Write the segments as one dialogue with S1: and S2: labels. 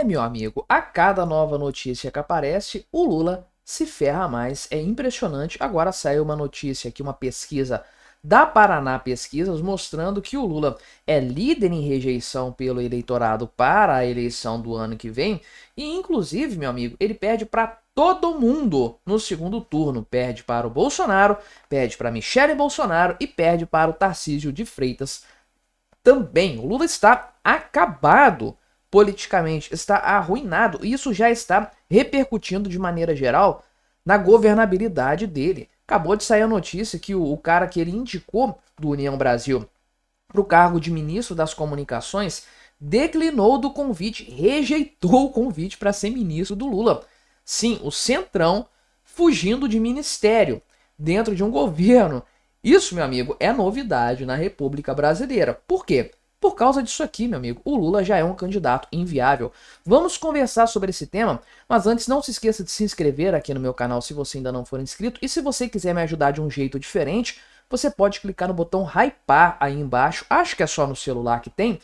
S1: Meu amigo, a cada nova notícia que aparece, o Lula se ferra mais. É impressionante. Agora saiu uma notícia aqui, uma pesquisa da Paraná Pesquisas, mostrando que o Lula é líder em rejeição pelo eleitorado para a eleição do ano que vem. E, inclusive, meu amigo, ele perde para todo mundo no segundo turno. Perde para o Bolsonaro, perde para Michele Bolsonaro e perde para o Tarcísio de Freitas também. O Lula está acabado politicamente, está arruinado. E isso já está repercutindo de maneira geral na governabilidade dele. Acabou de sair a notícia que o cara que ele indicou do União Brasil para o cargo de ministro das Comunicações declinou do convite, rejeitou o convite para ser ministro do Lula. Sim, o Centrão fugindo de ministério dentro de um governo. Isso, meu amigo, é novidade na República Brasileira. Por quê? Por causa disso aqui, meu amigo, o Lula já é um candidato inviável. Vamos conversar sobre esse tema, mas antes não se esqueça de se inscrever aqui no meu canal se você ainda não for inscrito. E se você quiser me ajudar de um jeito diferente, você pode clicar no botão hypar aí embaixo. Acho que é só no celular que tem,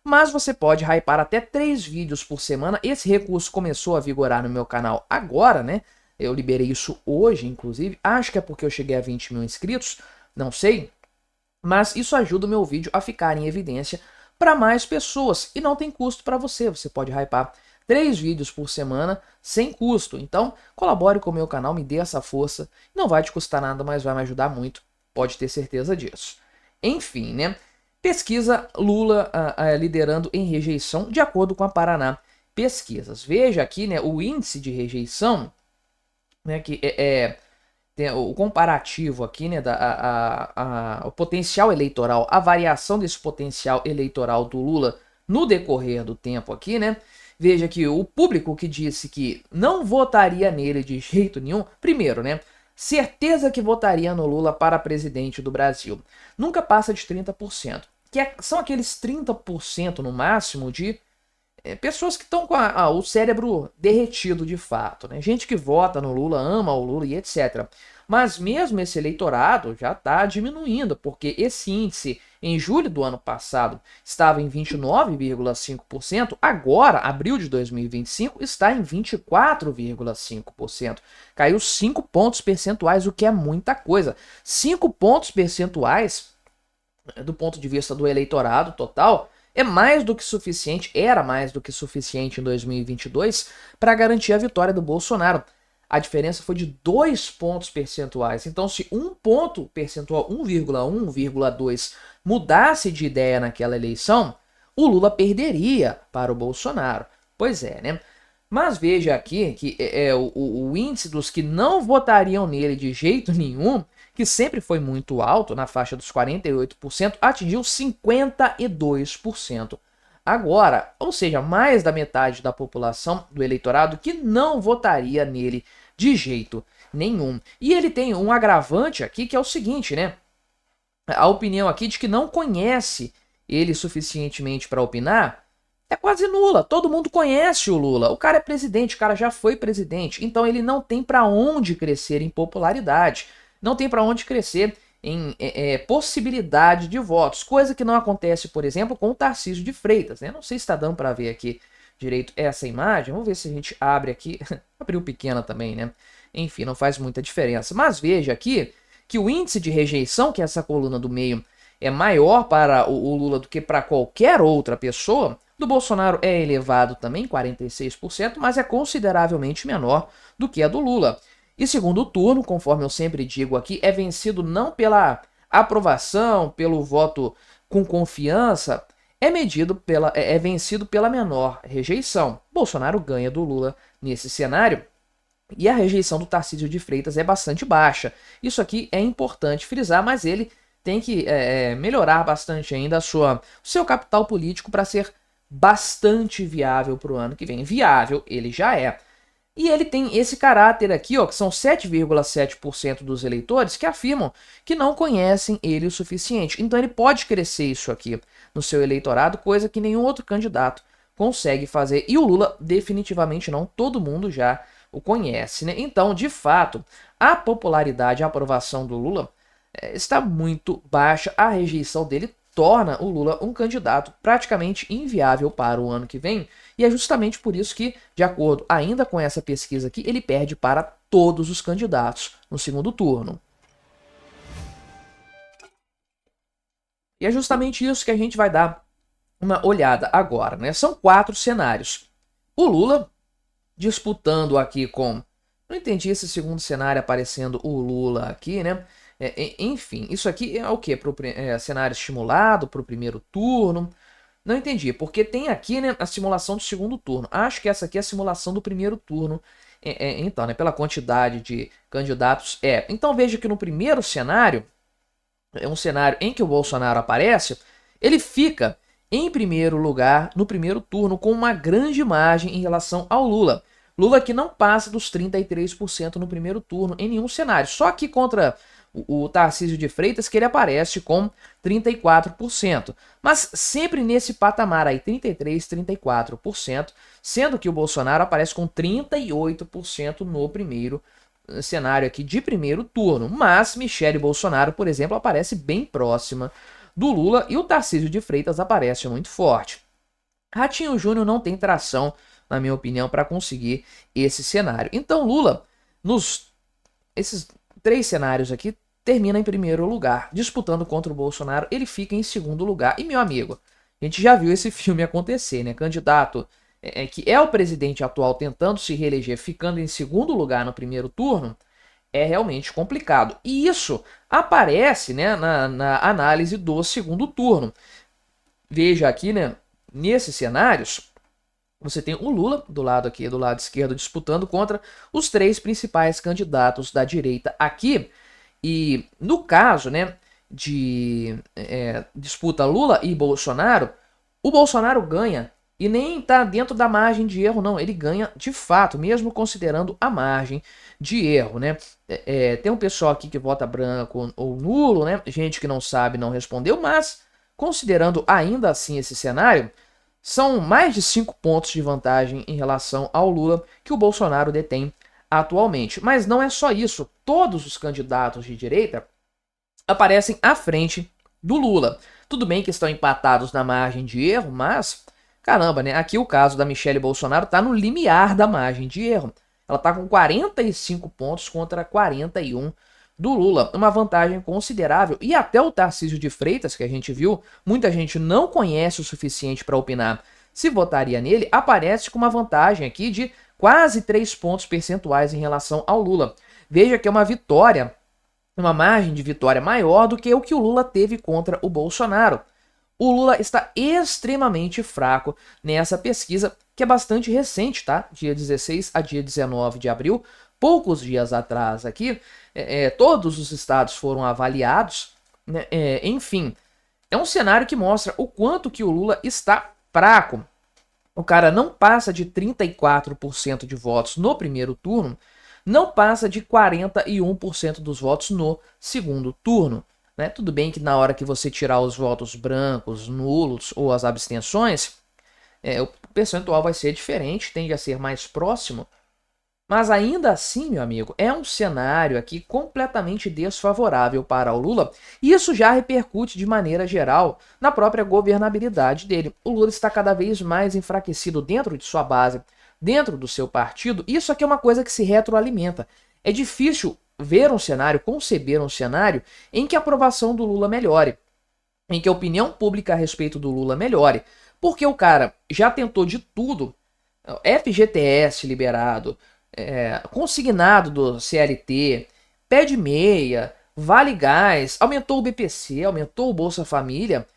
S1: mas você pode hypar até 3 vídeos por semana. Esse recurso começou a vigorar no meu canal agora, né? Eu liberei isso hoje, inclusive. Acho que é porque eu cheguei a 20 mil inscritos, não sei. Mas isso ajuda o meu vídeo a ficar em evidência para mais pessoas. E não tem custo para você. Você pode hypar 3 vídeos por semana sem custo. Então, colabore com o meu canal, me dê essa força. Não vai te custar nada, mas vai me ajudar muito. Pode ter certeza disso. Enfim, né? Pesquisa Lula liderando em rejeição, de acordo com a Paraná Pesquisas. Veja aqui, né, o índice de rejeição, né, que tem o comparativo aqui, né, o potencial eleitoral, a variação desse potencial eleitoral do Lula no decorrer do tempo aqui, né? Veja que o público que disse que não votaria nele de jeito nenhum, primeiro, né? Certeza que votaria no Lula para presidente do Brasil. Nunca passa de 30%. São aqueles 30% no máximo de pessoas que estão com o cérebro derretido de fato, né? Gente que vota no Lula, ama o Lula e etc. Mas mesmo esse eleitorado já está diminuindo, porque esse índice em julho do ano passado estava em 29,5%, agora, abril de 2025, está em 24,5%. Caiu 5 pontos percentuais, o que é muita coisa. 5 pontos percentuais, do ponto de vista do eleitorado total, é mais do que suficiente, era mais do que suficiente em 2022 para garantir a vitória do Bolsonaro. A diferença foi de 2 pontos percentuais. Então, se um ponto percentual, 1,1, 1,2, mudasse de ideia naquela eleição, o Lula perderia para o Bolsonaro. Pois é, né? Mas veja aqui que o índice dos que não votariam nele de jeito nenhum, que sempre foi muito alto, na faixa dos 48%, atingiu 52%. Agora, ou seja, mais da metade da população do eleitorado que não votaria nele de jeito nenhum. E ele tem um agravante aqui que é o seguinte, né? A opinião aqui de que não conhece ele suficientemente para opinar é quase nula. Todo mundo conhece o Lula. O cara é presidente, o cara já foi presidente. Então ele não tem para onde crescer em popularidade. Não tem para onde crescer em possibilidade de votos. Coisa que não acontece, por exemplo, com o Tarcísio de Freitas, né? Não sei se está dando para ver aqui direito essa imagem. Vamos ver se a gente abre aqui. Abriu pequena também, né? Enfim, não faz muita diferença. Mas veja aqui que o índice de rejeição, que é essa coluna do meio, é maior para o Lula do que para qualquer outra pessoa. Do Bolsonaro é elevado também, 46%, mas é consideravelmente menor do que a do Lula. E segundo turno, conforme eu sempre digo aqui, é vencido não pela aprovação, pelo voto com confiança, é vencido pela menor rejeição. Bolsonaro ganha do Lula nesse cenário. E a rejeição do Tarcísio de Freitas é bastante baixa. Isso aqui é importante frisar, mas ele tem que melhorar bastante ainda o seu capital político para ser bastante viável para o ano que vem. Viável ele já é. E ele tem esse caráter aqui, ó, que são 7,7% dos eleitores que afirmam que não conhecem ele o suficiente. Então ele pode crescer isso aqui no seu eleitorado, coisa que nenhum outro candidato consegue fazer. E o Lula definitivamente não, todo mundo já o conhece, né? Então, de fato, a popularidade, a aprovação do Lula está muito baixa, a rejeição dele torna o Lula um candidato praticamente inviável para o ano que vem, e é justamente por isso que, de acordo ainda com essa pesquisa aqui, ele perde para todos os candidatos no segundo turno. E é justamente isso que a gente vai dar uma olhada agora, né? São 4 cenários. O Lula disputando aqui com... Não entendi esse segundo cenário aparecendo o Lula aqui, né? Enfim, isso aqui é o quê? Cenário estimulado para o primeiro turno? Não entendi, porque tem aqui, né, a simulação do segundo turno. Acho que essa aqui é a simulação do primeiro turno. Então, né, pela quantidade de candidatos. Então veja que no primeiro cenário, é um cenário em que o Bolsonaro aparece, ele fica em primeiro lugar no primeiro turno com uma grande margem em relação ao Lula. Lula que não passa dos 33% no primeiro turno em nenhum cenário. Só que contra o Tarcísio de Freitas que ele aparece com 34%. Mas sempre nesse patamar aí, 33%, 34%, sendo que o Bolsonaro aparece com 38% no primeiro cenário aqui de primeiro turno. Mas Michele Bolsonaro, por exemplo, aparece bem próxima do Lula e o Tarcísio de Freitas aparece muito forte. Ratinho Júnior não tem tração, na minha opinião, para conseguir esse cenário. Então Lula, esses 3 cenários aqui, termina em primeiro lugar. Disputando contra o Bolsonaro, ele fica em segundo lugar. E, meu amigo, a gente já viu esse filme acontecer, né? Candidato que é o presidente atual tentando se reeleger, ficando em segundo lugar no primeiro turno, é realmente complicado. E isso aparece, né, na análise do segundo turno. Veja aqui, né, nesses cenários, você tem o Lula do lado aqui, do lado esquerdo, disputando contra os 3 principais candidatos da direita aqui. E no caso, né, de disputa Lula e Bolsonaro, o Bolsonaro ganha. E nem está dentro da margem de erro, não. Ele ganha de fato, mesmo considerando a margem de erro, né? Tem um pessoal aqui que vota branco ou nulo, né? Gente que não sabe, não respondeu, mas considerando ainda assim esse cenário, são mais de 5 pontos de vantagem em relação ao Lula que o Bolsonaro detém atualmente. Mas não é só isso. Todos os candidatos de direita aparecem à frente do Lula. Tudo bem que estão empatados na margem de erro, mas... Caramba, né? Aqui o caso da Michele Bolsonaro tá no limiar da margem de erro. Ela tá com 45 pontos contra 41 do Lula. Uma vantagem considerável. E até o Tarcísio de Freitas, que a gente viu, muita gente não conhece o suficiente para opinar se votaria nele, aparece com uma vantagem aqui de quase 3 pontos percentuais em relação ao Lula. Veja que é uma vitória, uma margem de vitória maior do que o Lula teve contra o Bolsonaro. O Lula está extremamente fraco nessa pesquisa, que é bastante recente, tá? Dia 16 a dia 19 de abril, poucos dias atrás aqui, todos os estados foram avaliados, né? Enfim, é um cenário que mostra o quanto que o Lula está fraco. O cara não passa de 34% de votos no primeiro turno, não passa de 41% dos votos no segundo turno. Né? Tudo bem que na hora que você tirar os votos brancos, nulos ou as abstenções, o percentual vai ser diferente, tende a ser mais próximo. Mas ainda assim, meu amigo, é um cenário aqui completamente desfavorável para o Lula. E isso já repercute de maneira geral na própria governabilidade dele. O Lula está cada vez mais enfraquecido dentro de sua base, dentro do seu partido. E isso aqui é uma coisa que se retroalimenta. É difícil ver um cenário, conceber um cenário em que a aprovação do Lula melhore, em que a opinião pública a respeito do Lula melhore, porque o cara já tentou de tudo, FGTS liberado, consignado do CLT, pé de meia, vale gás, aumentou o BPC, aumentou o Bolsa Família,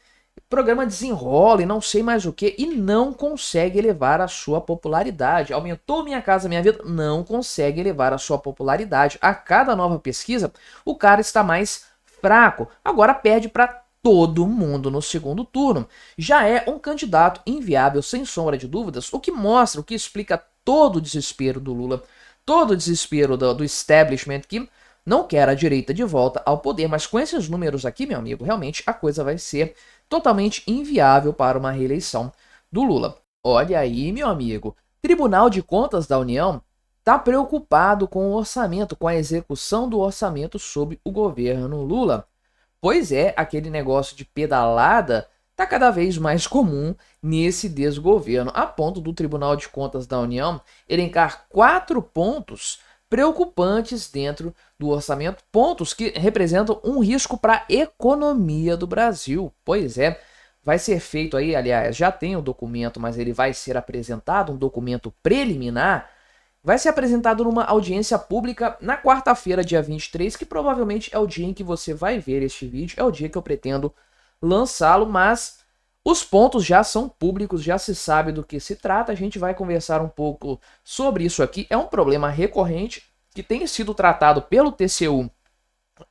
S1: programa Desenrola e não sei mais o que, e não consegue elevar a sua popularidade. Aumentou Minha Casa Minha Vida, não consegue elevar a sua popularidade. A cada nova pesquisa, o cara está mais fraco. Agora perde para todo mundo no segundo turno. Já é um candidato inviável, sem sombra de dúvidas, o que mostra, o que explica todo o desespero do Lula, todo o desespero do establishment que não quer a direita de volta ao poder. Mas com esses números aqui, meu amigo, realmente a coisa vai ser totalmente inviável para uma reeleição do Lula. Olha aí, meu amigo, Tribunal de Contas da União está preocupado com o orçamento, com a execução do orçamento sob o governo Lula. Pois é, aquele negócio de pedalada está cada vez mais comum nesse desgoverno, a ponto do Tribunal de Contas da União elencar 4 pontos preocupantes dentro do orçamento, pontos que representam um risco para a economia do Brasil. Pois é, vai ser feito aí, aliás, já tem o documento, mas ele vai ser apresentado, um documento preliminar, vai ser apresentado numa audiência pública na quarta-feira, dia 23, que provavelmente é o dia em que você vai ver este vídeo, é o dia que eu pretendo lançá-lo, mas os pontos já são públicos, já se sabe do que se trata, a gente vai conversar um pouco sobre isso aqui. É um problema recorrente que tem sido tratado pelo TCU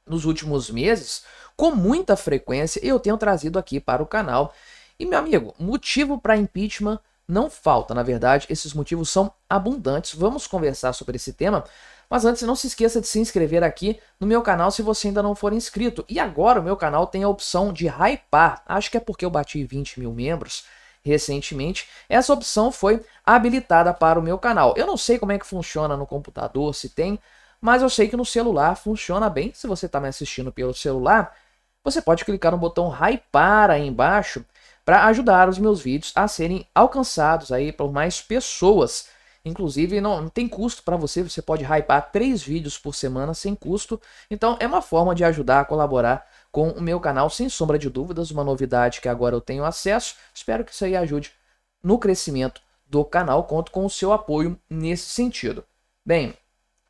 S1: nos últimos meses com muita frequência e eu tenho trazido aqui para o canal. E, meu amigo, motivo para impeachment não falta, na verdade, esses motivos são abundantes. Vamos conversar sobre esse tema, mas antes não se esqueça de se inscrever aqui no meu canal se você ainda não for inscrito. E agora o meu canal tem a opção de hypar, acho que é porque eu bati 20 mil membros recentemente. Essa opção foi habilitada para o meu canal. Eu não sei como é que funciona no computador, se tem, mas eu sei que no celular funciona bem. Se você está me assistindo pelo celular, você pode clicar no botão hypar aí embaixo para ajudar os meus vídeos a serem alcançados aí por mais pessoas. Inclusive, não tem custo para você, você pode hypar 3 vídeos por semana sem custo. Então, é uma forma de ajudar a colaborar com o meu canal, sem sombra de dúvidas, uma novidade que agora eu tenho acesso. Espero que isso aí ajude no crescimento do canal, conto com o seu apoio nesse sentido. Bem,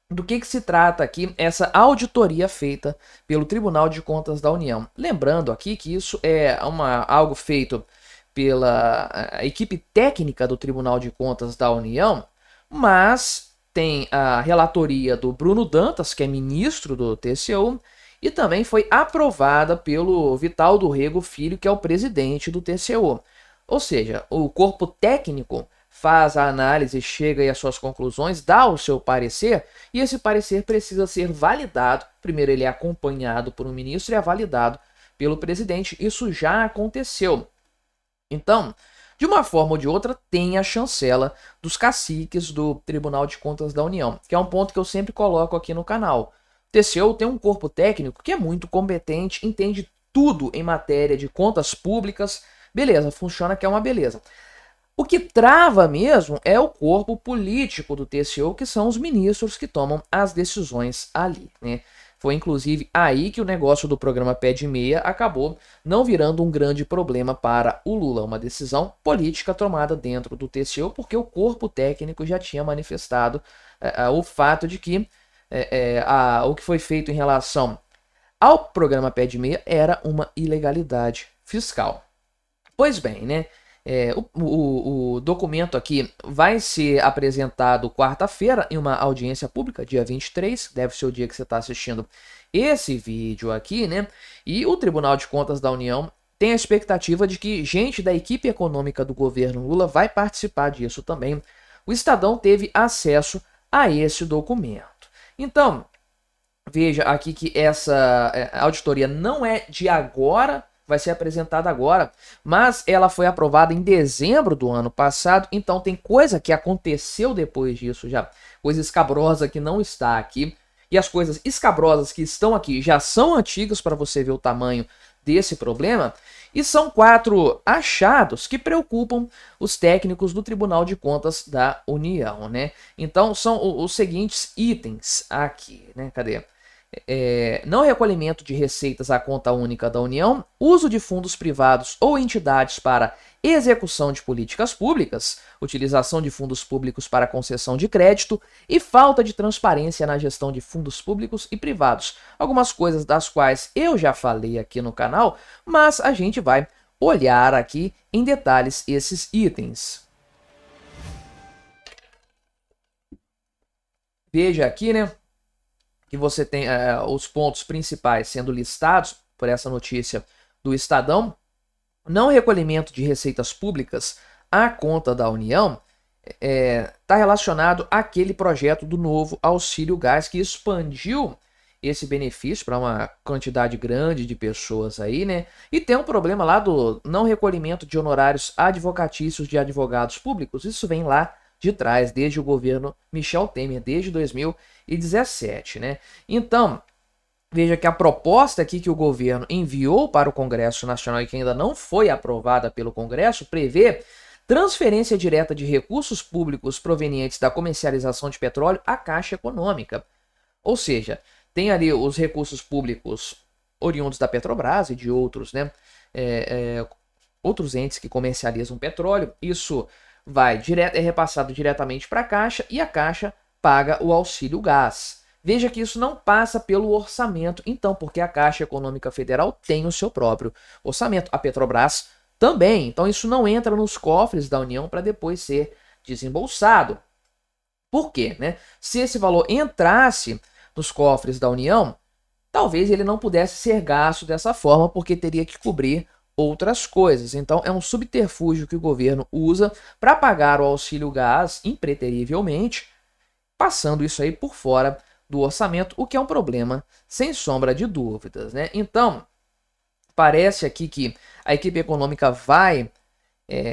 S1: do que se trata aqui essa auditoria feita pelo Tribunal de Contas da União? Lembrando aqui que isso é algo feito pela equipe técnica do Tribunal de Contas da União, mas tem a relatoria do Bruno Dantas, que é ministro do TCU, e também foi aprovada pelo Vital do Rego Filho, que é o presidente do TCU. Ou seja, o corpo técnico faz a análise, chega aí às suas conclusões, dá o seu parecer, e esse parecer precisa ser validado. Primeiro ele é acompanhado por um ministro e é validado pelo presidente. Isso já aconteceu. Então, de uma forma ou de outra, tem a chancela dos caciques do Tribunal de Contas da União, que é um ponto que eu sempre coloco aqui no canal. O TCU tem um corpo técnico que é muito competente, entende tudo em matéria de contas públicas. Beleza, funciona que é uma beleza. O que trava mesmo é o corpo político do TCU, que são os ministros que tomam as decisões ali, né? Foi inclusive aí que o negócio do programa Pé de Meia acabou não virando um grande problema para o Lula, uma decisão política tomada dentro do TCU, porque o corpo técnico já tinha manifestado o fato de que o que foi feito em relação ao programa Pé de Meia era uma ilegalidade fiscal. Pois bem, né? O documento aqui vai ser apresentado quarta-feira em uma audiência pública, dia 23, deve ser o dia que você está assistindo esse vídeo aqui, né? E o Tribunal de Contas da União tem a expectativa de que gente da equipe econômica do governo Lula vai participar disso também. O Estadão teve acesso a esse documento. Então, veja aqui que essa auditoria não é de agora, vai ser apresentada agora, mas ela foi aprovada em dezembro do ano passado, então tem coisa que aconteceu depois disso já, coisa escabrosa que não está aqui, e as coisas escabrosas que estão aqui já são antigas para você ver o tamanho desse problema, e são 4 achados que preocupam os técnicos do Tribunal de Contas da União, né? Então são os seguintes itens aqui, né? Cadê? Não recolhimento de receitas à conta única da União, uso de fundos privados ou entidades para execução de políticas públicas, utilização de fundos públicos para concessão de crédito e falta de transparência na gestão de fundos públicos e privados. Algumas coisas das quais eu já falei aqui no canal, mas a gente vai olhar aqui em detalhes esses itens. Veja aqui, né? Que você tem os pontos principais sendo listados por essa notícia do Estadão. Não recolhimento de receitas públicas à conta da União está relacionado àquele projeto do novo Auxílio Gás que expandiu esse benefício para uma quantidade grande de pessoas aí, né? E tem um problema lá do não recolhimento de honorários advocatícios de advogados públicos. Isso vem lá de trás, desde o governo Michel Temer, desde 2017, né? Então, Veja que a proposta aqui que o governo enviou para o Congresso Nacional e que ainda não foi aprovada pelo Congresso prevê transferência direta de recursos públicos provenientes da comercialização de petróleo à Caixa Econômica. Ou seja, tem ali os recursos públicos oriundos da Petrobras e de outros, né, outros entes que comercializam petróleo. Isso é repassado diretamente para a Caixa e a Caixa paga o auxílio gás. Veja que isso não passa pelo orçamento, então, porque a Caixa Econômica Federal tem o seu próprio orçamento, a Petrobras também. Então, isso não entra nos cofres da União para depois ser desembolsado. Por quê? Né? Se esse valor entrasse nos cofres da União, talvez ele não pudesse ser gasto dessa forma, porque teria que cobrir outras coisas. Então, é um subterfúgio que o governo usa para pagar o auxílio gás impreterivelmente, passando isso aí por fora do orçamento, o que é um problema sem sombra de dúvidas, né? Então, parece aqui que a equipe econômica vai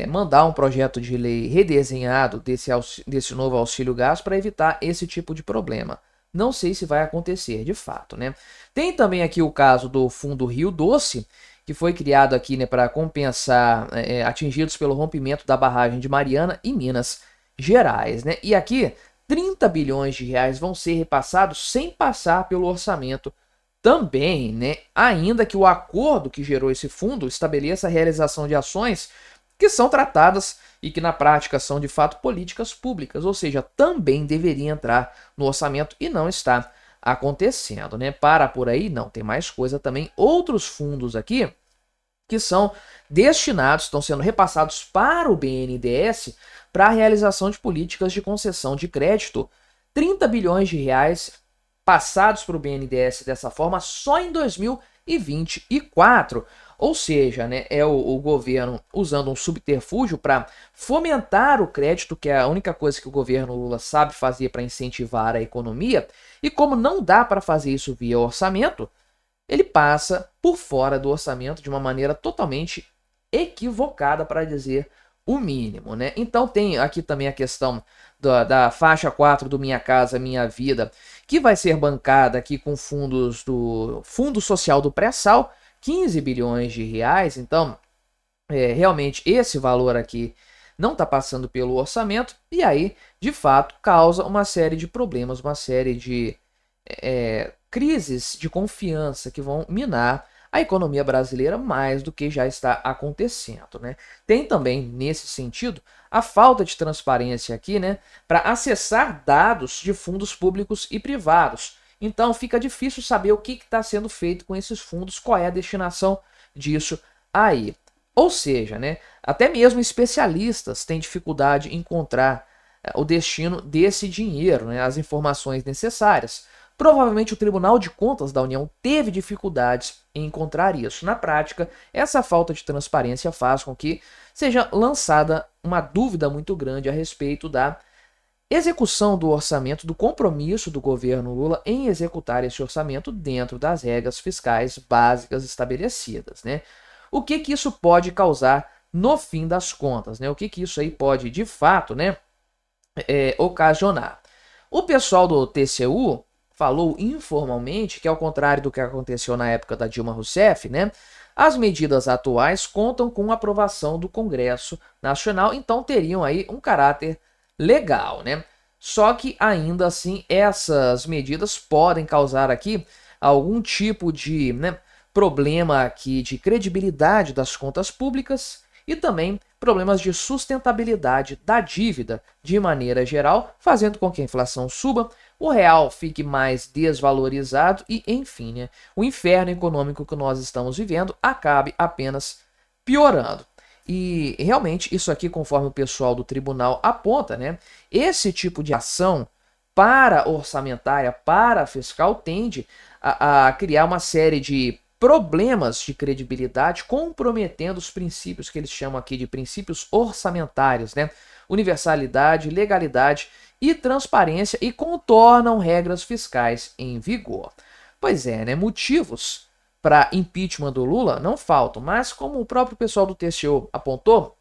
S1: mandar um projeto de lei redesenhado desse novo auxílio gás para evitar esse tipo de problema. Não sei se vai acontecer de fato, né? Tem também aqui o caso do Fundo Rio Doce, que foi criado aqui, né, para compensar atingidos pelo rompimento da barragem de Mariana em Minas Gerais, né? E aqui 30 bilhões de reais vão ser repassados sem passar pelo orçamento também, né? Ainda que o acordo que gerou esse fundo estabeleça a realização de ações que são tratadas e que na prática são de fato políticas públicas, ou seja, também deveria entrar no orçamento e não está acontecendo, né? Para por aí, não, tem mais coisa também, outros fundos aqui que são destinados, estão sendo repassados para o BNDES para a realização de políticas de concessão de crédito. 30 bilhões de reais passados para o BNDES dessa forma só em 2024. Ou seja, né, é o governo usando um subterfúgio para fomentar o crédito, que é a única coisa que o governo Lula sabe fazer para incentivar a economia. E como não dá para fazer isso via orçamento, ele passa por fora do orçamento de uma maneira totalmente equivocada, para dizer o mínimo, né? Então tem aqui também a questão da faixa 4 do Minha Casa Minha Vida, que vai ser bancada aqui com fundos do Fundo Social do Pré-Sal, 15 bilhões de reais. Então, realmente esse valor aqui não está passando pelo orçamento e aí, de fato, causa uma série de problemas, uma série de crises de confiança que vão minar a economia brasileira mais do que já está acontecendo, né? Tem também, nesse sentido, a falta de transparência aqui, né, para acessar dados de fundos públicos e privados. Então fica difícil saber o que está sendo feito com esses fundos, qual é a destinação disso aí. Ou seja, né, até mesmo especialistas têm dificuldade em encontrar o destino desse dinheiro, né, as informações necessárias. Provavelmente o Tribunal de Contas da União teve dificuldades em encontrar isso. Na prática, essa falta de transparência faz com que seja lançada uma dúvida muito grande a respeito da execução do orçamento, do compromisso do governo Lula em executar esse orçamento dentro das regras fiscais básicas estabelecidas, né? O que isso pode causar no fim das contas, né? O que isso aí pode, de fato, né, ocasionar? O pessoal do TCU falou informalmente que, ao contrário do que aconteceu na época da Dilma Rousseff, né, as medidas atuais contam com a aprovação do Congresso Nacional, então teriam aí um caráter legal, né? Só que ainda assim essas medidas podem causar aqui algum tipo de, né, problema aqui de credibilidade das contas públicas e também problemas de sustentabilidade da dívida de maneira geral, fazendo com que a inflação suba, o real fique mais desvalorizado e, enfim, né, o inferno econômico que nós estamos vivendo acabe apenas piorando. E realmente isso aqui, conforme o pessoal do tribunal aponta, né, esse tipo de ação para orçamentária, para fiscal, tende a criar uma série de problemas de credibilidade, comprometendo os princípios que eles chamam aqui de princípios orçamentários, né? Universalidade, legalidade e transparência, e contornam regras fiscais em vigor. Pois é, né? Motivos para impeachment do Lula não faltam, mas como o próprio pessoal do TCU apontou,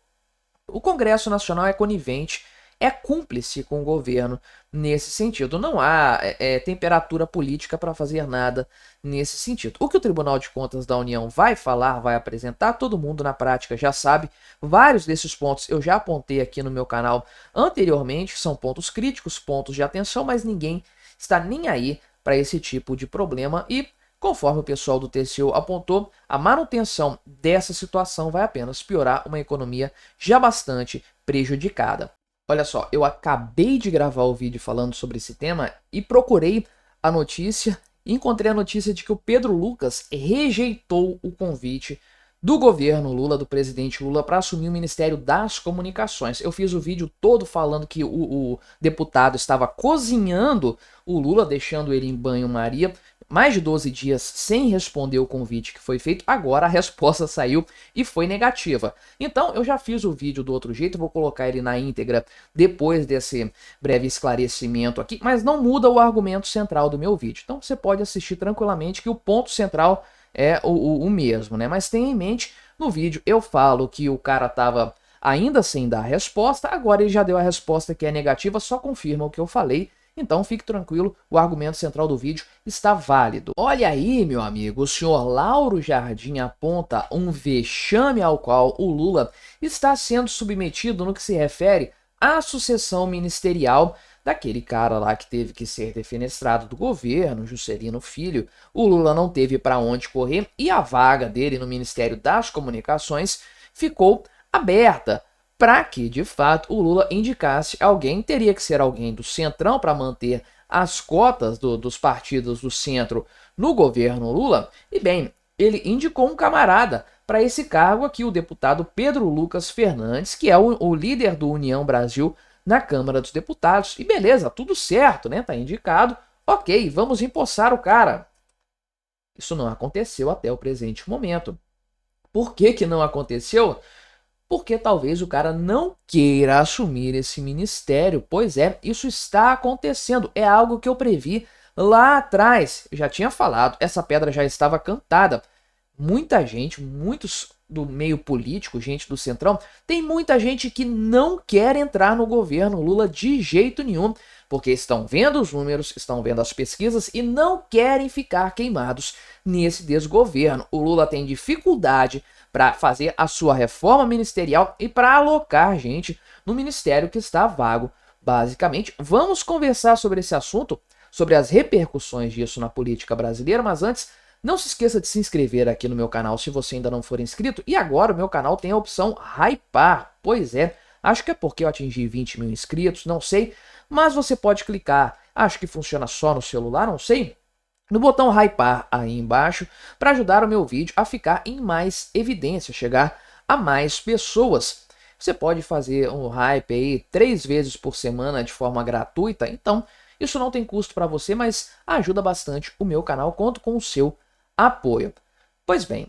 S1: o Congresso Nacional é conivente é cúmplice com o governo nesse sentido. Não há temperatura política para fazer nada nesse sentido. O que o Tribunal de Contas da União vai falar, vai apresentar, todo mundo na prática já sabe. Vários desses pontos eu já apontei aqui no meu canal anteriormente, são pontos críticos, pontos de atenção, mas ninguém está nem aí para esse tipo de problema e, conforme o pessoal do TCU apontou, a manutenção dessa situação vai apenas piorar uma economia já bastante prejudicada. Olha só, eu acabei de gravar o vídeo falando sobre esse tema e procurei a notícia e encontrei a notícia de que o Pedro Lucas rejeitou o convite do governo Lula, do presidente Lula, para assumir o Ministério das Comunicações. Eu fiz o vídeo todo falando que o deputado estava cozinhando o Lula, deixando ele em banho-maria, mais de 12 dias sem responder o convite que foi feito. Agora a resposta saiu e foi negativa. Então eu já fiz o vídeo do outro jeito, vou colocar ele na íntegra depois desse breve esclarecimento aqui, mas não muda o argumento central do meu vídeo. Então você pode assistir tranquilamente que o ponto central é o mesmo, né? Mas tenha em mente, no vídeo eu falo que o cara tava ainda sem dar a resposta, agora ele já deu a resposta que é negativa, só confirma o que eu falei. Então fique tranquilo, o argumento central do vídeo está válido. Olha aí, meu amigo, o senhor Lauro Jardim aponta um vexame ao qual o Lula está sendo submetido no que se refere à sucessão ministerial daquele cara lá que teve que ser defenestrado do governo, Juscelino Filho. O Lula não teve para onde correr e a vaga dele no Ministério das Comunicações ficou aberta. Para que, de fato, o Lula indicasse alguém, teria que ser alguém do Centrão para manter as cotas dos partidos do centro no governo Lula. E bem, ele indicou um camarada para esse cargo aqui, o deputado Pedro Lucas Fernandes, que é o líder do União Brasil na Câmara dos Deputados. E beleza, tudo certo, né? Tá indicado. Ok, vamos empossar o cara. Isso não aconteceu até o presente momento. Por que que não aconteceu? Porque talvez o cara não queira assumir esse ministério. Pois é, isso está acontecendo. É algo que eu previ lá atrás. Eu já tinha falado, essa pedra já estava cantada. Muita gente, muitos do meio político, gente do Centrão, tem muita gente que não quer entrar no governo Lula de jeito nenhum, porque estão vendo os números, estão vendo as pesquisas e não querem ficar queimados nesse desgoverno. O Lula tem dificuldade para fazer a sua reforma ministerial e para alocar gente no ministério que está vago, basicamente. Vamos conversar sobre esse assunto, sobre as repercussões disso na política brasileira, mas antes, não se esqueça de se inscrever aqui no meu canal se você ainda não for inscrito. E agora o meu canal tem a opção Hypar. Pois é, acho que é porque eu atingi 20 mil inscritos, não sei. Mas você pode clicar, acho que funciona só no celular, não sei, no botão Hypar aí embaixo para ajudar o meu vídeo a ficar em mais evidência, chegar a mais pessoas. Você pode fazer um hype aí 3 vezes por semana de forma gratuita, então isso não tem custo para você, mas ajuda bastante o meu canal, conto com o seu apoio. Pois bem,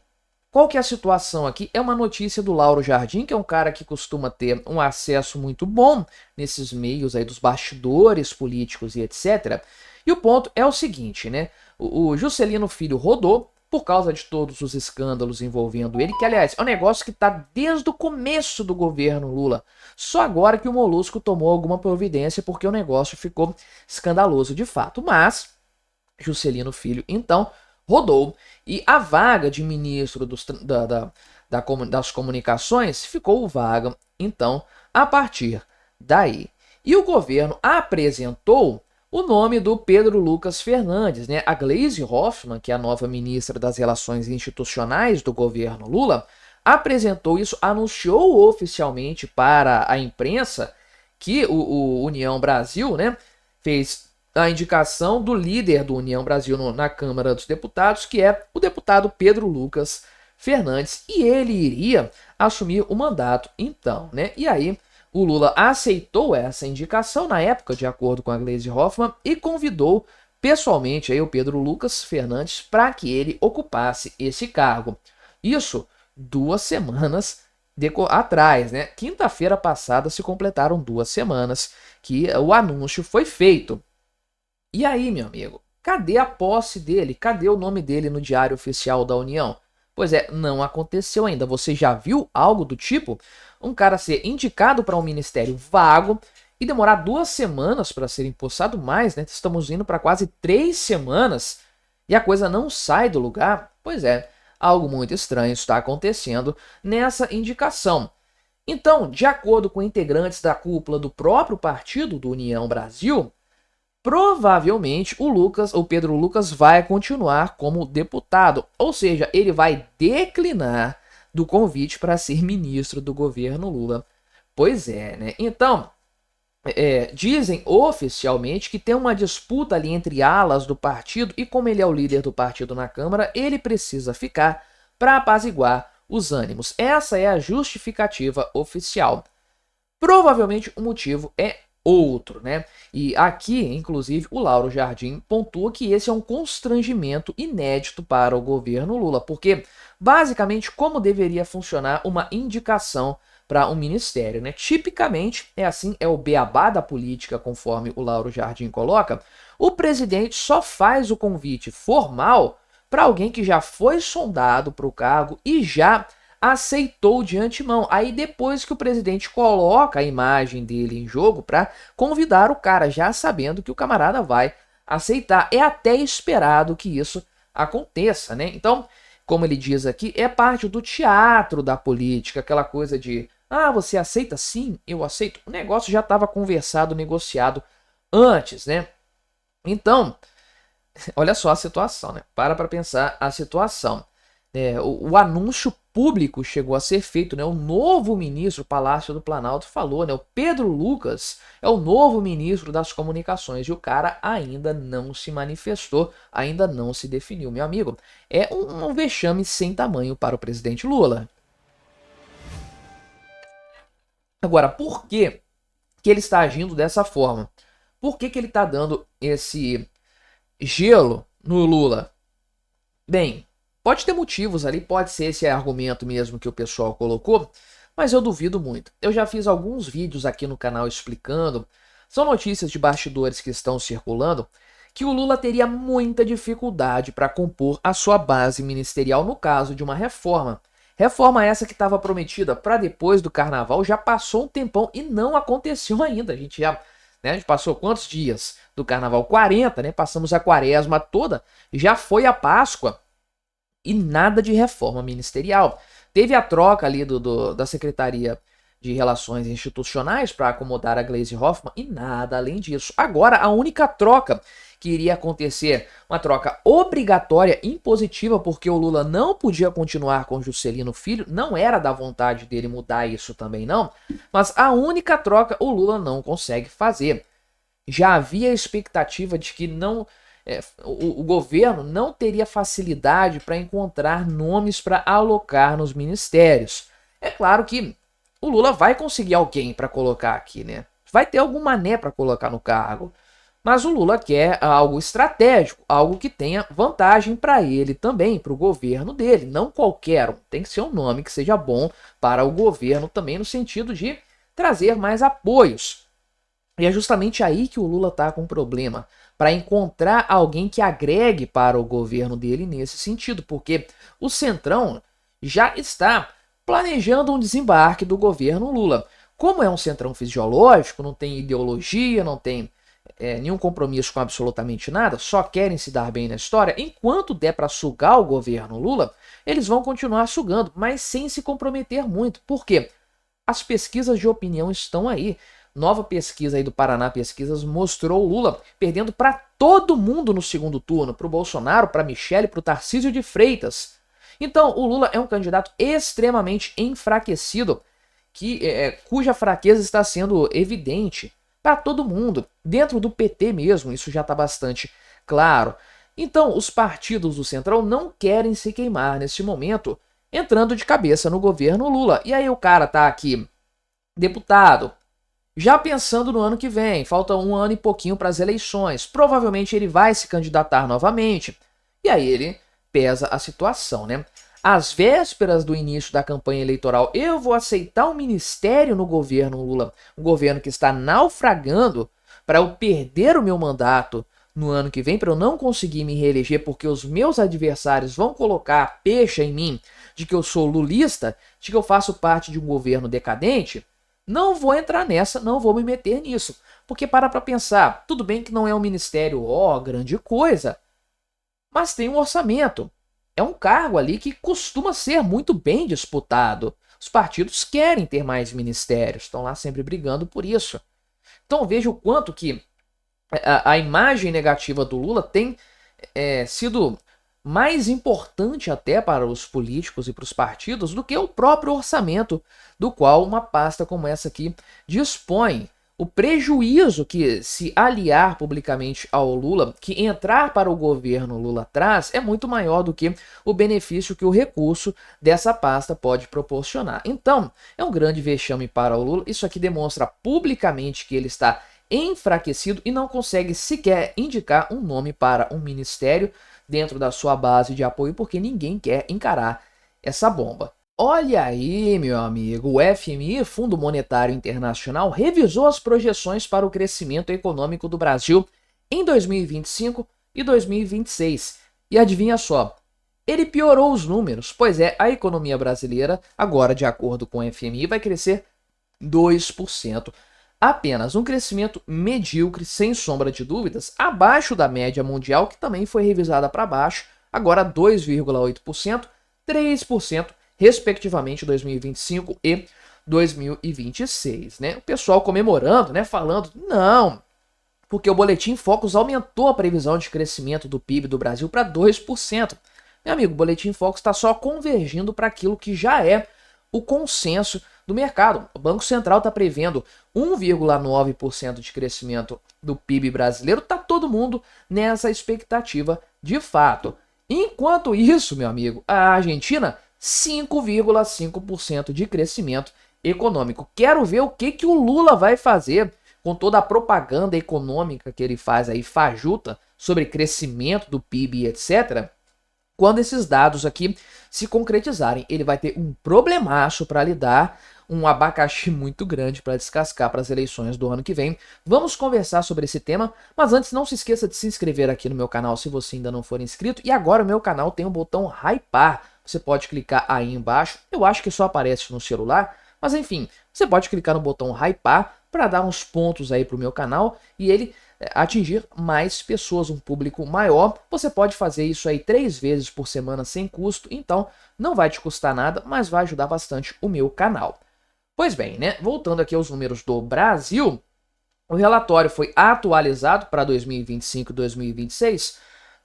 S1: qual que é a situação aqui? É uma notícia do Lauro Jardim, que é um cara que costuma ter um acesso muito bom nesses meios aí dos bastidores políticos e etc. E o ponto é o seguinte, né? O Juscelino Filho rodou por causa de todos os escândalos envolvendo ele, que aliás é um negócio que está desde o começo do governo Lula. Só agora que o Molusco tomou alguma providência porque o negócio ficou escandaloso de fato. Mas Juscelino Filho, então, rodou e a vaga de ministro das comunicações ficou vaga, então, a partir daí. E o governo apresentou o nome do Pedro Lucas Fernandes, né? A Gleisi Hoffmann, que é a nova ministra das Relações Institucionais do governo Lula, apresentou isso, anunciou oficialmente para a imprensa que o União Brasil, né, fez a indicação do líder do União Brasil na Câmara dos Deputados, que é o deputado Pedro Lucas Fernandes, e ele iria assumir o mandato então, né? E aí o Lula aceitou essa indicação na época, de acordo com a Gleisi Hoffmann, e convidou pessoalmente aí o Pedro Lucas Fernandes para que ele ocupasse esse cargo. Isso 2 semanas atrás, né? Quinta-feira passada se completaram 2 semanas que o anúncio foi feito. E aí, meu amigo, cadê a posse dele? Cadê o nome dele no Diário Oficial da União? Pois é, não aconteceu ainda. Você já viu algo do tipo? Um cara ser indicado para um ministério vago e demorar 2 semanas para ser empossado mais, né? Estamos indo para quase 3 semanas e a coisa não sai do lugar. Pois é, algo muito estranho está acontecendo nessa indicação. Então, de acordo com integrantes da cúpula do próprio partido do União Brasil, provavelmente o Pedro Lucas vai continuar como deputado, ou seja, ele vai declinar do convite para ser ministro do governo Lula. Pois é, né? Então, dizem oficialmente que tem uma disputa ali entre alas do partido e como ele é o líder do partido na Câmara, ele precisa ficar para apaziguar os ânimos. Essa é a justificativa oficial. Provavelmente o motivo é outro, né? E aqui, inclusive, o Lauro Jardim pontua que esse é um constrangimento inédito para o governo Lula, porque basicamente como deveria funcionar uma indicação para um ministério, né? Tipicamente é assim, é o beabá da política, conforme o Lauro Jardim coloca. O presidente só faz o convite formal para alguém que já foi sondado para o cargo e já aceitou de antemão. Aí depois que o presidente coloca a imagem dele em jogo para convidar o cara, já sabendo que o camarada vai aceitar. É até esperado que isso aconteça, né? Então, como ele diz aqui, é parte do teatro da política, aquela coisa de você aceita? Sim, eu aceito. O negócio já estava conversado, negociado antes, né? Então, olha só a situação, né? Para pensar a situação. O anúncio público chegou a ser feito, né? O novo ministro, Palácio do Planalto, falou, né? O Pedro Lucas é o novo ministro das comunicações e o cara ainda não se manifestou, ainda não se definiu. Meu amigo, é um vexame sem tamanho para o presidente Lula. Agora, por que ele está agindo dessa forma? Por que ele está dando esse gelo no Lula? Bem, pode ter motivos ali, pode ser esse argumento mesmo que o pessoal colocou, mas eu duvido muito. Eu já fiz alguns vídeos aqui no canal explicando, são notícias de bastidores que estão circulando, que o Lula teria muita dificuldade para compor a sua base ministerial no caso de uma reforma. Reforma essa que estava prometida para depois do carnaval, já passou um tempão e não aconteceu ainda. A gente passou quantos dias do carnaval? 40, né? Passamos a quaresma toda, já foi a Páscoa e nada de reforma ministerial. Teve a troca ali da Secretaria de Relações Institucionais para acomodar a Gleisi Hoffmann e nada além disso. Agora, a única troca que iria acontecer, uma troca obrigatória, impositiva, porque o Lula não podia continuar com Juscelino Filho, não era da vontade dele mudar isso também não, mas a única troca o Lula não consegue fazer. Já havia a expectativa de que o governo não teria facilidade para encontrar nomes para alocar nos ministérios. É claro que o Lula vai conseguir alguém para colocar aqui, né? Vai ter algum mané para colocar no cargo. Mas o Lula quer algo estratégico, algo que tenha vantagem para ele também, para o governo dele. Não qualquer um, tem que ser um nome que seja bom para o governo também, no sentido de trazer mais apoios. E é justamente aí que o Lula está com problema, para encontrar alguém que agregue para o governo dele nesse sentido, porque o Centrão já está planejando um desembarque do governo Lula. Como é um centrão fisiológico, não tem ideologia, não tem nenhum compromisso com absolutamente nada, só querem se dar bem na história, enquanto der para sugar o governo Lula, eles vão continuar sugando, mas sem se comprometer muito. Por quê? As pesquisas de opinião estão aí. Nova pesquisa aí do Paraná Pesquisas mostrou o Lula perdendo para todo mundo no segundo turno, para o Bolsonaro, para Michele, para o Tarcísio de Freitas. Então, o Lula é um candidato extremamente enfraquecido, cuja fraqueza está sendo evidente para todo mundo, dentro do PT mesmo, isso já está bastante claro. Então, os partidos do Centrão não querem se queimar nesse momento, entrando de cabeça no governo Lula. E aí o cara tá aqui, deputado, já pensando no ano que vem, falta 1 ano e pouquinho para as eleições, provavelmente ele vai se candidatar novamente, e aí ele pesa a situação, né? Às vésperas do início da campanha eleitoral, eu vou aceitar um ministério no governo Lula, um governo que está naufragando, para eu perder o meu mandato no ano que vem, para eu não conseguir me reeleger, porque os meus adversários vão colocar a pecha em mim de que eu sou lulista, de que eu faço parte de um governo decadente. Não vou entrar nessa, não vou me meter nisso. Porque para pensar, tudo bem que não é um ministério, grande coisa, mas tem um orçamento. É um cargo ali que costuma ser muito bem disputado. Os partidos querem ter mais ministérios, estão lá sempre brigando por isso. Então veja o quanto que a imagem negativa do Lula tem sido mais importante até para os políticos e para os partidos do que o próprio orçamento do qual uma pasta como essa aqui dispõe. O prejuízo que se aliar publicamente ao Lula, que entrar para o governo Lula traz, é muito maior do que o benefício que o recurso dessa pasta pode proporcionar. Então, é um grande vexame para o Lula. Isso aqui demonstra publicamente que ele está enfraquecido e não consegue sequer indicar um nome para um ministério dentro da sua base de apoio, porque ninguém quer encarar essa bomba. Olha aí, meu amigo, o FMI, Fundo Monetário Internacional, revisou as projeções para o crescimento econômico do Brasil em 2025 e 2026. E adivinha só, ele piorou os números, pois a economia brasileira, agora de acordo com o FMI, vai crescer 2%. Apenas um crescimento medíocre, sem sombra de dúvidas, abaixo da média mundial, que também foi revisada para baixo, agora 2,8%, 3%, respectivamente 2025 e 2026, né? O pessoal comemorando, né, falando, não, porque o Boletim Focus aumentou a previsão de crescimento do PIB do Brasil para 2%. Meu amigo, o Boletim Focus está só convergindo para aquilo que já é o consenso do mercado. O Banco Central está prevendo 1,9% de crescimento do PIB brasileiro, está todo mundo nessa expectativa de fato. Enquanto isso, meu amigo, a Argentina 5,5% de crescimento econômico. Quero ver o que o Lula vai fazer com toda a propaganda econômica que ele faz aí, fajuta, sobre crescimento do PIB, etc. Quando esses dados aqui se concretizarem, ele vai ter um problemaço para lidar, um abacaxi muito grande para descascar para as eleições do ano que vem. Vamos conversar sobre esse tema, mas antes não se esqueça de se inscrever aqui no meu canal se você ainda não for inscrito. E agora o meu canal tem um botão hypar. Você pode clicar aí embaixo, eu acho que só aparece no celular, mas enfim, você pode clicar no botão hypar para dar uns pontos aí para o meu canal e ele atingir mais pessoas, um público maior. Você pode fazer isso aí 3 vezes por semana sem custo, então não vai te custar nada, mas vai ajudar bastante o meu canal. Pois bem, né? Voltando aqui aos números do Brasil, o relatório foi atualizado para 2025 e 2026,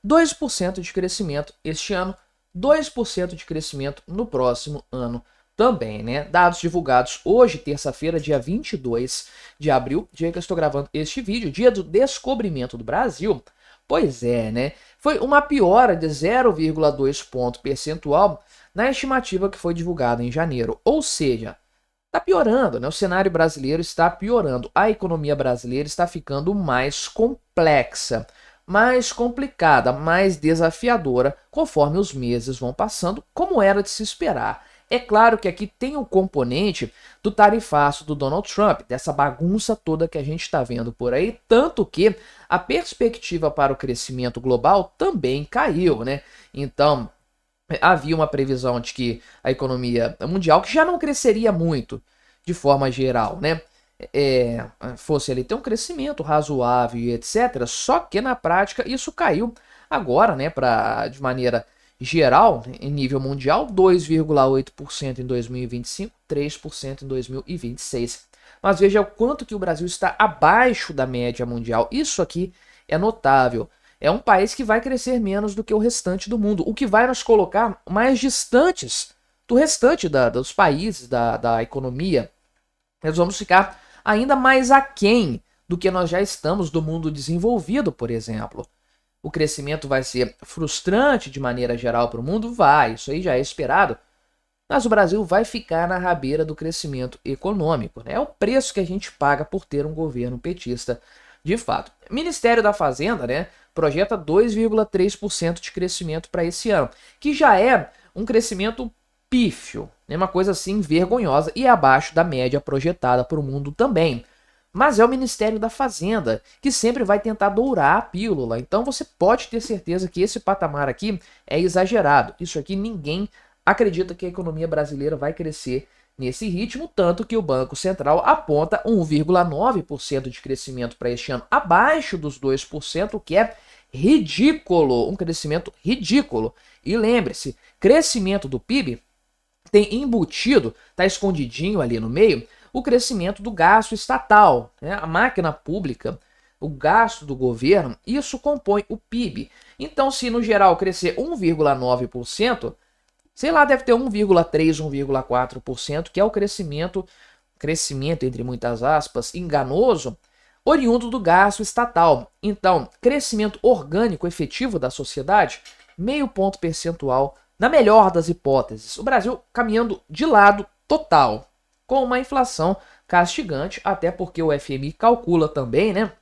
S1: 2% de crescimento este ano, 2% de crescimento no próximo ano também, né? Dados divulgados hoje, terça-feira, dia 22 de abril, dia que eu estou gravando este vídeo, dia do descobrimento do Brasil. Pois é, né? Foi uma piora de 0,2 ponto percentual na estimativa que foi divulgada em janeiro. Ou seja, está piorando, né? O cenário brasileiro está piorando. A economia brasileira está ficando mais complexa, mais complicada, mais desafiadora, conforme os meses vão passando, como era de se esperar. É claro que aqui tem o componente do tarifaço do Donald Trump, dessa bagunça toda que a gente está vendo por aí, tanto que a perspectiva para o crescimento global também caiu, né? Então, havia uma previsão de que a economia mundial, que já não cresceria muito de forma geral, né? Fosse ali ter um crescimento razoável e etc. Só que na prática isso caiu agora, né, de maneira geral, em nível mundial, 2,8% em 2025, 3% em 2026. Mas veja o quanto que o Brasil está abaixo da média mundial. Isso aqui é notável. É um país que vai crescer menos do que o restante do mundo, o que vai nos colocar mais distantes do restante dos países, da economia. Nós vamos ficar ainda mais aquém do que nós já estamos do mundo desenvolvido, por exemplo. O crescimento vai ser frustrante de maneira geral para o mundo? Vai, isso aí já é esperado. Mas o Brasil vai ficar na rabeira do crescimento econômico, né? É o preço que a gente paga por ter um governo petista de fato. O Ministério da Fazenda, né, projeta 2,3% de crescimento para esse ano, que já é um crescimento pífio, né, uma coisa assim vergonhosa e é abaixo da média projetada para o mundo também. Mas é o Ministério da Fazenda que sempre vai tentar dourar a pílula. Então você pode ter certeza que esse patamar aqui é exagerado. Isso aqui ninguém acredita que a economia brasileira vai crescer nesse ritmo, tanto que o Banco Central aponta 1,9% de crescimento para este ano, abaixo dos 2%, o que é ridículo, um crescimento ridículo. E lembre-se, crescimento do PIB tem embutido, está escondidinho ali no meio, o crescimento do gasto estatal, né? A máquina pública, o gasto do governo, isso compõe o PIB. Então, se no geral crescer 1,9%, sei lá, deve ter 1,3%, 1,4%, que é o crescimento entre muitas aspas, enganoso, oriundo do gasto estatal. Então, crescimento orgânico efetivo da sociedade, meio ponto percentual, na melhor das hipóteses. O Brasil caminhando de lado total, com uma inflação castigante, até porque o FMI calcula também, né?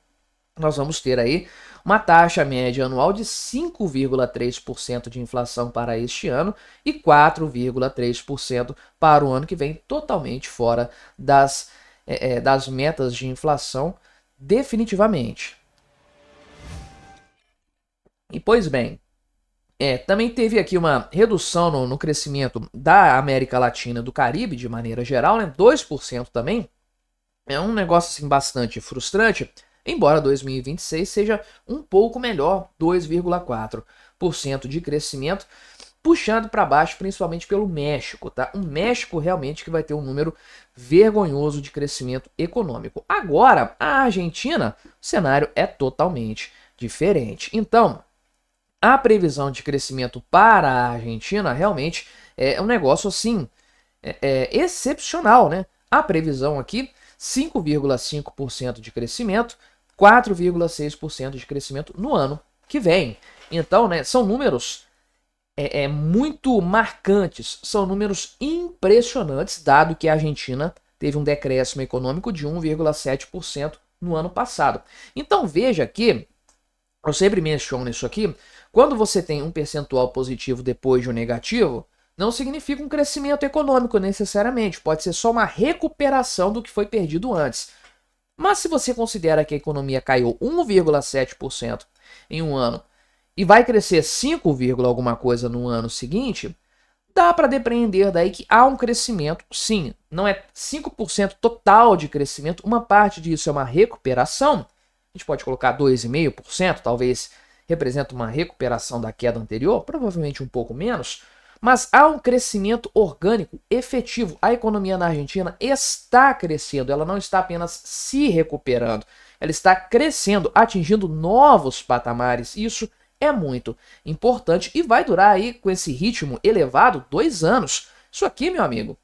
S1: Nós vamos ter aí uma taxa média anual de 5,3% de inflação para este ano e 4,3% para o ano que vem, totalmente fora das metas de inflação, definitivamente. E pois bem, também teve aqui uma redução no crescimento da América Latina e do Caribe, de maneira geral, né? 2% também. É um negócio assim, bastante frustrante, embora 2026 seja um pouco melhor, 2,4% de crescimento, puxado para baixo principalmente pelo México, tá? O México realmente que vai ter um número vergonhoso de crescimento econômico. Agora, a Argentina, o cenário é totalmente diferente. Então, a previsão de crescimento para a Argentina realmente é um negócio assim, excepcional, né? A previsão aqui, 5,5% de crescimento, 4,6% de crescimento no ano que vem. Então, né, são números muito marcantes, são números impressionantes, dado que a Argentina teve um decréscimo econômico de 1,7% no ano passado. Então veja que, eu sempre menciono isso aqui, quando você tem um percentual positivo depois de um negativo, não significa um crescimento econômico necessariamente, pode ser só uma recuperação do que foi perdido antes. Mas se você considera que a economia caiu 1,7% em um ano e vai crescer 5, alguma coisa no ano seguinte, dá para depreender daí que há um crescimento, sim, não é 5% total de crescimento, uma parte disso é uma recuperação, a gente pode colocar 2,5%, talvez representa uma recuperação da queda anterior, provavelmente um pouco menos, mas há um crescimento orgânico efetivo. A economia na Argentina está crescendo, ela não está apenas se recuperando, ela está crescendo, atingindo novos patamares. Isso é muito importante e vai durar aí com esse ritmo elevado 2 anos. Isso aqui, meu amigo,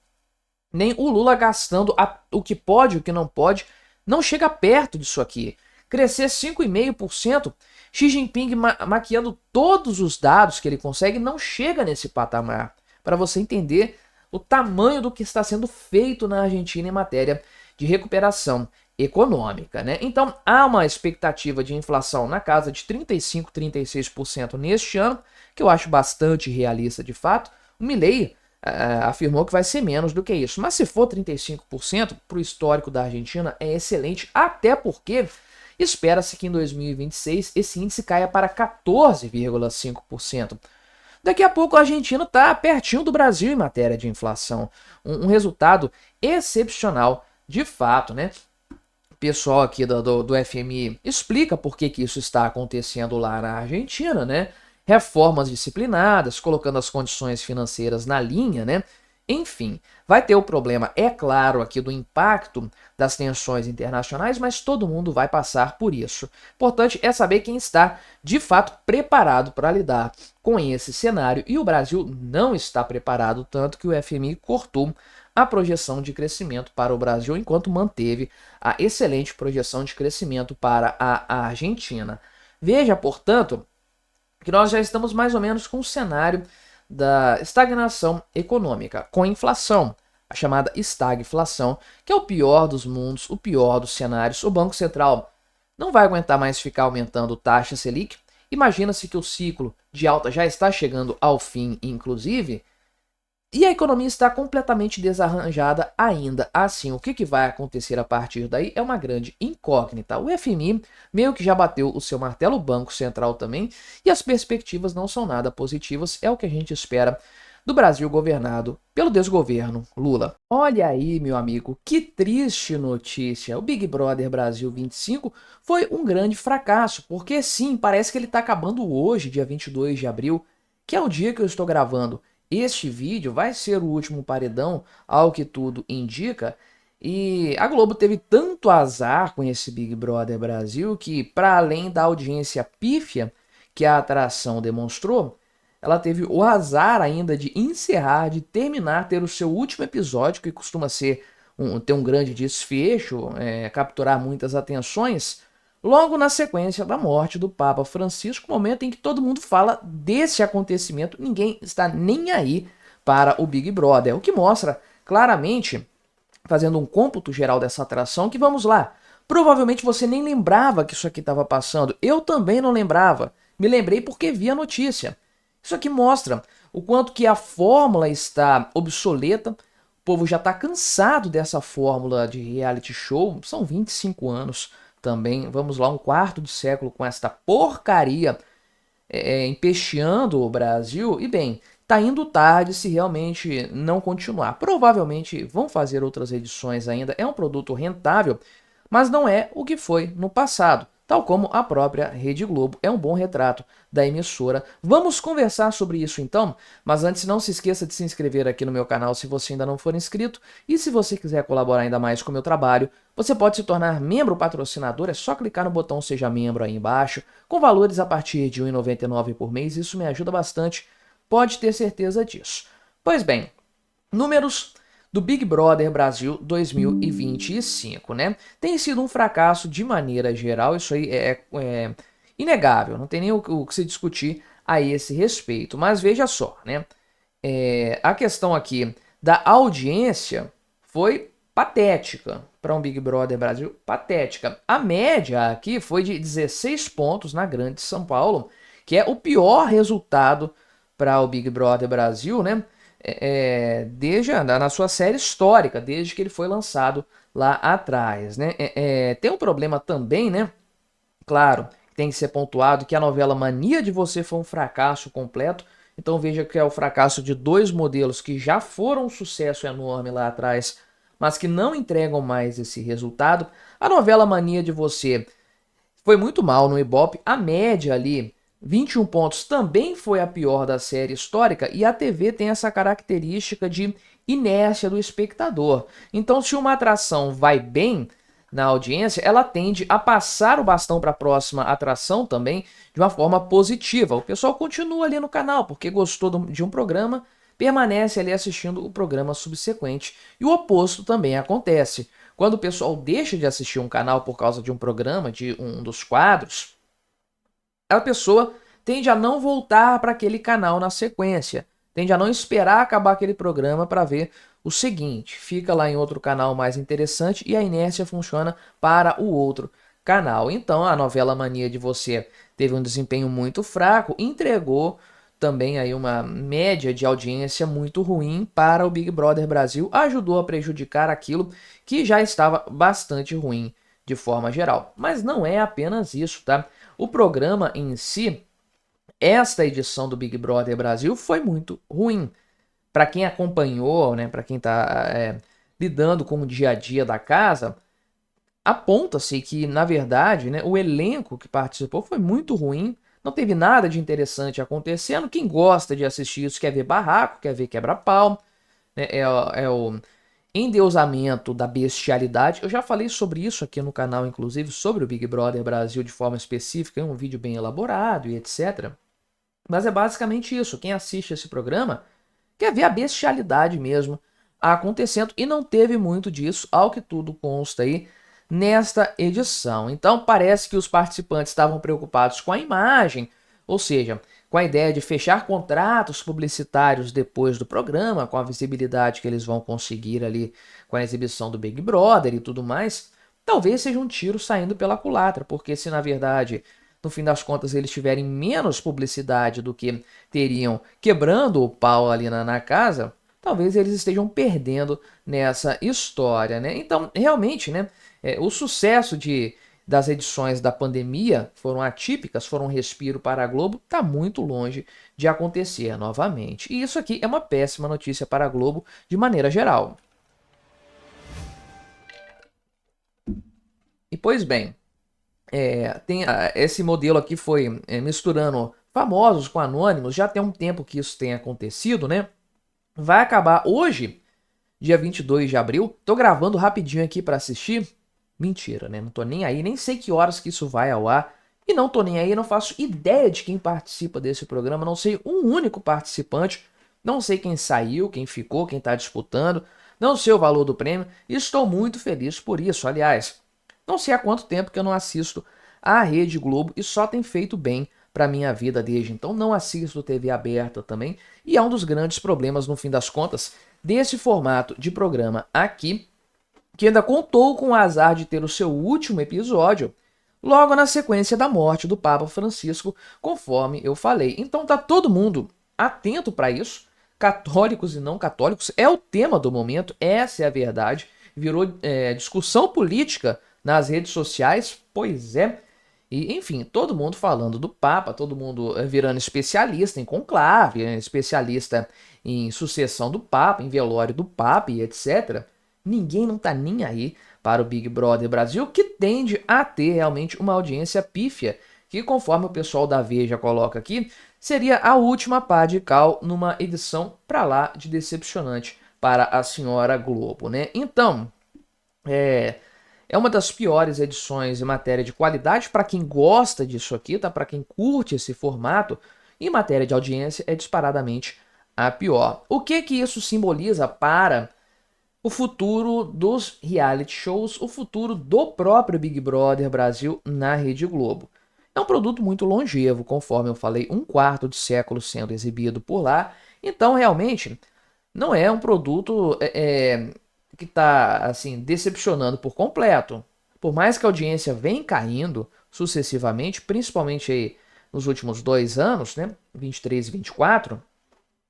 S1: nem o Lula gastando o que pode, o que não pode, não chega perto disso aqui. Crescer 5,5%, Xi Jinping maquiando todos os dados que ele consegue, não chega nesse patamar. Para você entender o tamanho do que está sendo feito na Argentina em matéria de recuperação econômica, né? Então, há uma expectativa de inflação na casa de 35%, 36% neste ano, que eu acho bastante realista de fato. O Milei afirmou que vai ser menos do que isso, mas se for 35%, para o histórico da Argentina é excelente, até porque espera-se que em 2026 esse índice caia para 14,5%. Daqui a pouco a Argentina está pertinho do Brasil em matéria de inflação. Um resultado excepcional de fato, né? O pessoal aqui do FMI explica por que isso está acontecendo lá na Argentina, né? Reformas disciplinadas, colocando as condições financeiras na linha, né? Enfim, vai ter o problema, é claro, aqui do impacto das tensões internacionais, mas todo mundo vai passar por isso. Importante é saber quem está, de fato, preparado para lidar com esse cenário. E o Brasil não está preparado, tanto que o FMI cortou a projeção de crescimento para o Brasil, enquanto manteve a excelente projeção de crescimento para a Argentina. Veja, portanto, que nós já estamos mais ou menos com o cenário da estagnação econômica, com inflação, a chamada estagflação, que é o pior dos mundos, o pior dos cenários. O Banco Central não vai aguentar mais ficar aumentando taxa Selic. Imagina-se que o ciclo de alta já está chegando ao fim, inclusive, e a economia está completamente desarranjada ainda assim. O que vai acontecer a partir daí é uma grande incógnita. O FMI meio que já bateu o seu martelo, o Banco Central também, e as perspectivas não são nada positivas. É o que a gente espera do Brasil governado pelo desgoverno Lula. Olha aí, meu amigo, que triste notícia. O Big Brother Brasil 25 foi um grande fracasso, porque sim, parece que ele está acabando hoje, dia 22 de abril, que é o dia que eu estou gravando. Este vídeo vai ser o último paredão, ao que tudo indica, e a Globo teve tanto azar com esse Big Brother Brasil que, para além da audiência pífia que a atração demonstrou, ela teve o azar ainda de encerrar, de terminar, ter o seu último episódio, que costuma ser ter um grande desfecho, capturar muitas atenções, logo na sequência da morte do Papa Francisco, momento em que todo mundo fala desse acontecimento, ninguém está nem aí para o Big Brother, o que mostra claramente, fazendo um cômputo geral dessa atração, que vamos lá, provavelmente você nem lembrava que isso aqui estava passando, eu também não lembrava, me lembrei porque vi a notícia. Isso aqui mostra o quanto que a fórmula está obsoleta, o povo já está cansado dessa fórmula de reality show, são 25 anos também, vamos lá, um quarto de século com esta porcaria empesteando o Brasil, e bem, tá indo tarde se realmente não continuar. Provavelmente vão fazer outras edições ainda, é um produto rentável, mas não é o que foi no passado, tal como a própria Rede Globo. É um bom retrato da emissora. Vamos conversar sobre isso então, mas antes não se esqueça de se inscrever aqui no meu canal se você ainda não for inscrito, e se você quiser colaborar ainda mais com o meu trabalho, você pode se tornar membro patrocinador, é só clicar no botão Seja Membro aí embaixo, com valores a partir de R$ 1,99 por mês, isso me ajuda bastante, pode ter certeza disso. Pois bem, números do Big Brother Brasil 2025, né? Tem sido um fracasso de maneira geral, isso aí é inegável, não tem nem o que se discutir a esse respeito. Mas veja só, né? A questão aqui da audiência foi patética para um Big Brother Brasil, patética. A média aqui foi de 16 pontos na Grande São Paulo, que é o pior resultado para o Big Brother Brasil, né? Desde na sua série histórica, desde que ele foi lançado lá atrás, né? Tem um problema também, né? Claro, tem que ser pontuado que a novela Mania de Você foi um fracasso completo. Então veja que é o fracasso de dois modelos que já foram um sucesso enorme lá atrás, mas que não entregam mais esse resultado. A novela Mania de Você foi muito mal no Ibope, a média ali 21 pontos também foi a pior da série histórica, e a TV tem essa característica de inércia do espectador. Então, se uma atração vai bem na audiência, ela tende a passar o bastão para a próxima atração também de uma forma positiva. O pessoal continua ali no canal porque gostou de um programa, permanece ali assistindo o programa subsequente. E o oposto também acontece. Quando o pessoal deixa de assistir um canal por causa de um programa, de um dos quadros, a pessoa tende a não voltar para aquele canal na sequência, tende a não esperar acabar aquele programa para ver o seguinte, fica lá em outro canal mais interessante e a inércia funciona para o outro canal. Então a novela Mania de Você teve um desempenho muito fraco, entregou também aí uma média de audiência muito ruim para o Big Brother Brasil, ajudou a prejudicar aquilo que já estava bastante ruim de forma geral. Mas não é apenas isso, tá? O programa em si, esta edição do Big Brother Brasil foi muito ruim. Para quem acompanhou, né, para quem está lidando com o dia a dia da casa, aponta-se que, na verdade, né, o elenco que participou foi muito ruim, não teve nada de interessante acontecendo. Quem gosta de assistir isso quer ver barraco, quer ver quebra-pau, né, é o endeusamento da bestialidade. Eu já falei sobre isso aqui no canal, inclusive, sobre o Big Brother Brasil de forma específica, em um vídeo bem elaborado e etc. Mas é basicamente isso. Quem assiste esse programa quer ver a bestialidade mesmo acontecendo, e não teve muito disso, ao que tudo consta aí, nesta edição. Então parece que os participantes estavam preocupados com a imagem, ou seja, com a ideia de fechar contratos publicitários depois do programa, com a visibilidade que eles vão conseguir ali com a exibição do Big Brother e tudo mais. Talvez seja um tiro saindo pela culatra, porque se na verdade, no fim das contas, eles tiverem menos publicidade do que teriam quebrando o pau ali na casa, talvez eles estejam perdendo nessa história, né? Então, realmente, né, o sucesso das edições da pandemia foram atípicas, foram um respiro para a Globo, está muito longe de acontecer novamente. E isso aqui é uma péssima notícia para a Globo de maneira geral. E pois bem, esse modelo aqui foi misturando famosos com anônimos, já tem um tempo que isso tem acontecido, né? Vai acabar hoje, dia 22 de abril. Tô gravando rapidinho aqui para assistir. Mentira, né? Não tô nem aí, nem sei que horas que isso vai ao ar. E não tô nem aí, não faço ideia de quem participa desse programa, não sei um único participante, não sei quem saiu, quem ficou, quem tá disputando, não sei o valor do prêmio e estou muito feliz por isso. Aliás, não sei há quanto tempo que eu não assisto a Rede Globo e só tem feito bem para minha vida desde então. Não assisto TV aberta também e é um dos grandes problemas, no fim das contas, desse formato de programa aqui, que ainda contou com o azar de ter o seu último episódio logo na sequência da morte do Papa Francisco, conforme eu falei. Então tá todo mundo atento para isso, católicos e não católicos, é o tema do momento, essa é a verdade. Virou discussão política nas redes sociais, pois é. E, enfim, todo mundo falando do Papa, todo mundo virando especialista em conclave, especialista em sucessão do Papa, em velório do Papa e etc. Ninguém não tá nem aí para o Big Brother Brasil, que tende a ter realmente uma audiência pífia, que conforme o pessoal da Veja coloca aqui, seria a última pá de cal numa edição pra lá de decepcionante para a senhora Globo, né? Então, é uma das piores edições em matéria de qualidade para quem gosta disso aqui, tá? Para quem curte esse formato. Em matéria de audiência, é disparadamente a pior. O que que isso simboliza para o futuro dos reality shows, o futuro do próprio Big Brother Brasil na Rede Globo? É um produto muito longevo, conforme eu falei, 1/4 de século sendo exibido por lá. Então, realmente, não é um produto que está assim, decepcionando por completo. Por mais que a audiência vem caindo sucessivamente, principalmente aí nos últimos 2 anos, né, 23 e 24,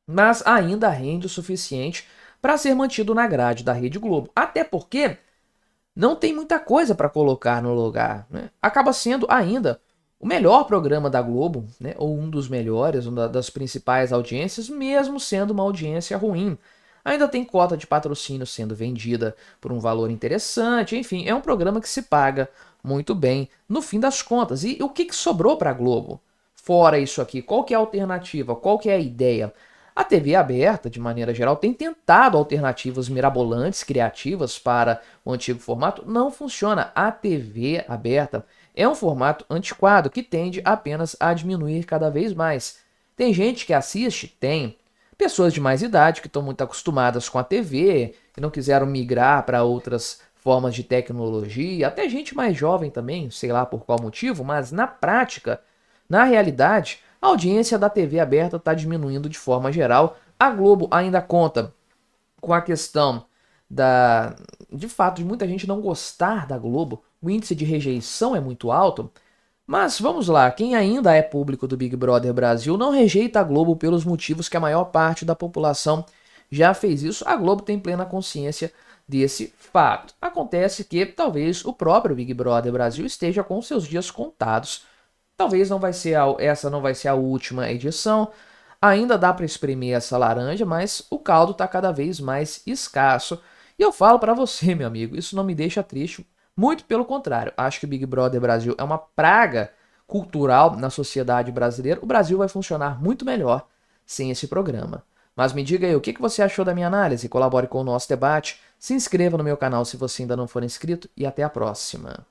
S1: mas ainda rende o suficiente para ser mantido na grade da Rede Globo. Até porque não tem muita coisa para colocar no lugar, né? Acaba sendo ainda o melhor programa da Globo, né? Ou um dos melhores, uma das principais audiências, mesmo sendo uma audiência ruim. Ainda tem cota de patrocínio sendo vendida por um valor interessante, enfim, é um programa que se paga muito bem no fim das contas. E o que sobrou para a Globo? Fora isso aqui, qual que é a alternativa? Qual que é a ideia? A TV aberta, de maneira geral, tem tentado alternativas mirabolantes, criativas para o antigo formato. Não funciona. A TV aberta é um formato antiquado que tende apenas a diminuir cada vez mais. Tem gente que assiste? Tem. Pessoas de mais idade que estão muito acostumadas com a TV, que não quiseram migrar para outras formas de tecnologia, até gente mais jovem também, sei lá por qual motivo, mas na prática, na realidade, a audiência da TV aberta está diminuindo de forma geral. A Globo ainda conta com a questão de fato, de muita gente não gostar da Globo. O índice de rejeição é muito alto. Mas vamos lá, quem ainda é público do Big Brother Brasil não rejeita a Globo pelos motivos que a maior parte da população já fez isso. A Globo tem plena consciência desse fato. Acontece que talvez o próprio Big Brother Brasil esteja com seus dias contados. Talvez essa não vai ser a última edição. Ainda dá para espremer essa laranja, mas o caldo está cada vez mais escasso. E eu falo para você, meu amigo, isso não me deixa triste. Muito pelo contrário, acho que o Big Brother Brasil é uma praga cultural na sociedade brasileira. O Brasil vai funcionar muito melhor sem esse programa. Mas me diga aí, o que você achou da minha análise? Colabore com o nosso debate, se inscreva no meu canal se você ainda não for inscrito e até a próxima.